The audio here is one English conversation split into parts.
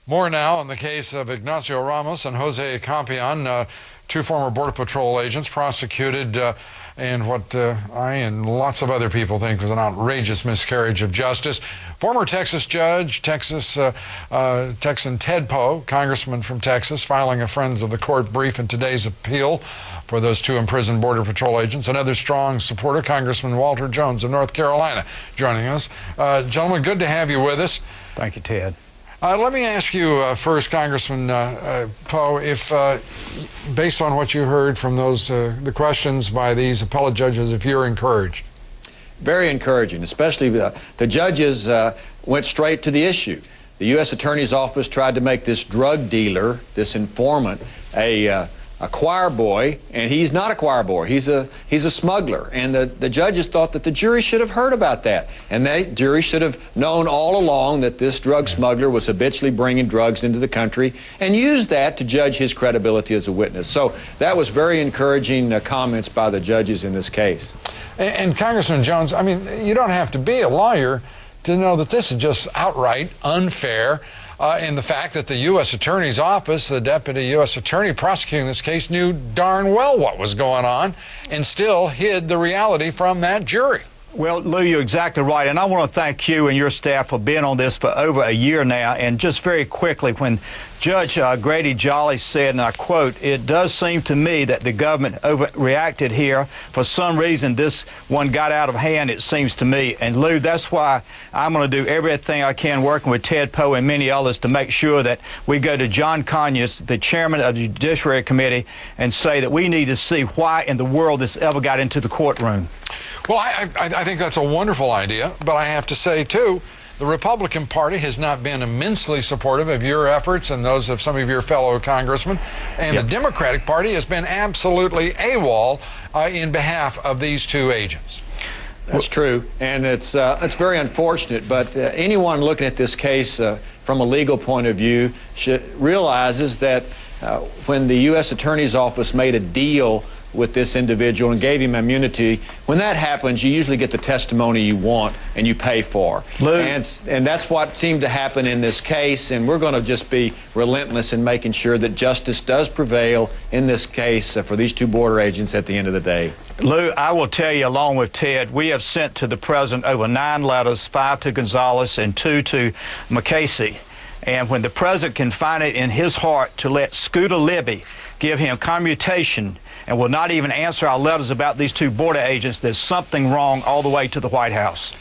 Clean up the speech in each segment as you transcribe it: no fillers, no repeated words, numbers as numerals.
More now in the case of Ignacio Ramos and Jose Compean, two former Border Patrol agents prosecuted in what I and lots of other people think was an outrageous miscarriage of justice. Former Texas judge, Texan Ted Poe, congressman from Texas, filing a Friends of the Court brief in today's appeal for those two imprisoned Border Patrol agents. Another strong supporter, Congressman Walter Jones of North Carolina, joining us. Gentlemen, good to have you with us. Thank you, Ted. Let me ask you first, Congressman Poe, if based on what you heard from those the questions by these appellate judges, if you're encouraged. Very encouraging, especially the judges went straight to the issue. The U.S. Attorney's Office tried to make this drug dealer, this informant, a choir boy, and he's not a choir boy. He's a smuggler, and the judges thought that the jury should have heard about that, and the jury should have known all along that this drug smuggler was habitually bringing drugs into the country, and used that to judge his credibility as a witness. So that was very encouraging comments by the judges in this case. And Congressman Jones, I mean, you don't have to be a lawyer to know that this is just outright unfair. In the fact that the U.S. Attorney's Office, the Deputy U.S. Attorney prosecuting this case, knew darn well what was going on and still hid the reality from that jury. Well, Lou, you're exactly right, and I want to thank you and your staff for being on this for over a year now. And just very quickly, when Judge Grady Jolly said, and I quote, "It does seem to me that the government overreacted here. For some reason, this one got out of hand, it seems to me." And Lou, that's why I'm going to do everything I can, working with Ted Poe and many others, to make sure that we go to John Conyers, the chairman of the Judiciary Committee, and say that we need to see why in the world this ever got into the courtroom. Well, I think that's a wonderful idea, but I have to say, too, the Republican Party has not been immensely supportive of your efforts and those of some of your fellow congressmen, and the Democratic Party has been absolutely AWOL in behalf of these two agents. That's true, and it's very unfortunate, but anyone looking at this case from a legal point of view realizes that when the U.S. Attorney's Office made a deal with this individual and gave him immunity, when that happens, you usually get the testimony you want and you pay for. And that's what seemed to happen in this case, and we're going to just be relentless in making sure that justice does prevail in this case for these two border agents at the end of the day. Lou, I will tell you, along with Ted, we have sent to the President over 9 letters, 5 to Gonzales and 2 to McCasey. And when the President can find it in his heart to let Scooter Libby give him commutation and will not even answer our letters about these two border agents, there's something wrong all the way to the White House.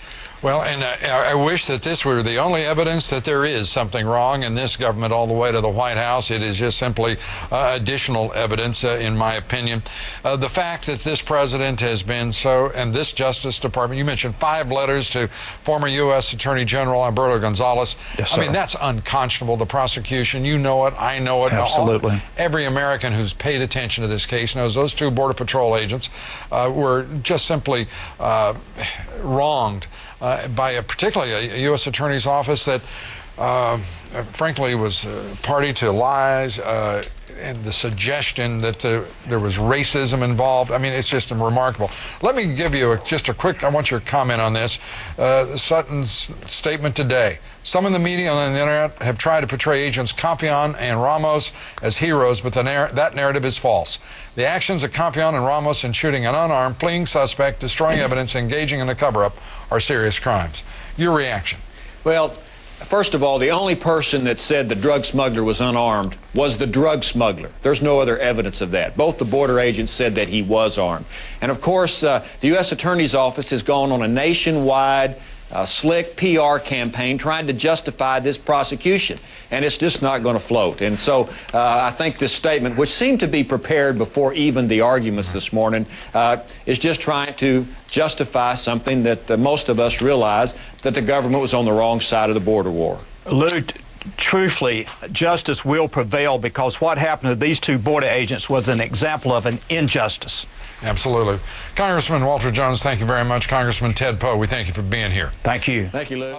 Well, and I wish that this were the only evidence that there is something wrong in this government all the way to the White House. It is just simply additional evidence, in my opinion. The fact that this president has been so, and this Justice Department, you mentioned 5 letters to former U.S. Attorney General Alberto Gonzales. Yes, I mean, that's unconscionable. The prosecution, you know it, I know it. Absolutely. Every American who's paid attention to this case knows those two Border Patrol agents were just simply wronged by particularly a U.S. Attorney's Office that, frankly, was party to lies and the suggestion that there was racism involved. I mean, it's just remarkable. Let me give you just a quick, I want your comment on this. Sutton's statement today. Some in the media and on the internet have tried to portray agents Compean and Ramos as heroes, but that narrative is false. The actions of Compean and Ramos in shooting an unarmed, fleeing suspect, destroying evidence, engaging in a cover-up are serious crimes. Your reaction? Well, first of all, the only person that said the drug smuggler was unarmed was the drug smuggler. There's no other evidence of that. Both the border agents said that he was armed. And of course, the U.S. Attorney's Office has gone on a nationwide slick PR campaign trying to justify this prosecution, and it's just not going to float. And so I think this statement, which seemed to be prepared before even the arguments this morning, is just trying to justify something that most of us realize, that the government was on the wrong side of the border war. Lou, truthfully, justice will prevail, because what happened to these two border agents was an example of an injustice. Absolutely. Congressman Walter Jones, thank you very much. Congressman Ted Poe, we thank you for being here. Thank you. Thank you, Lou.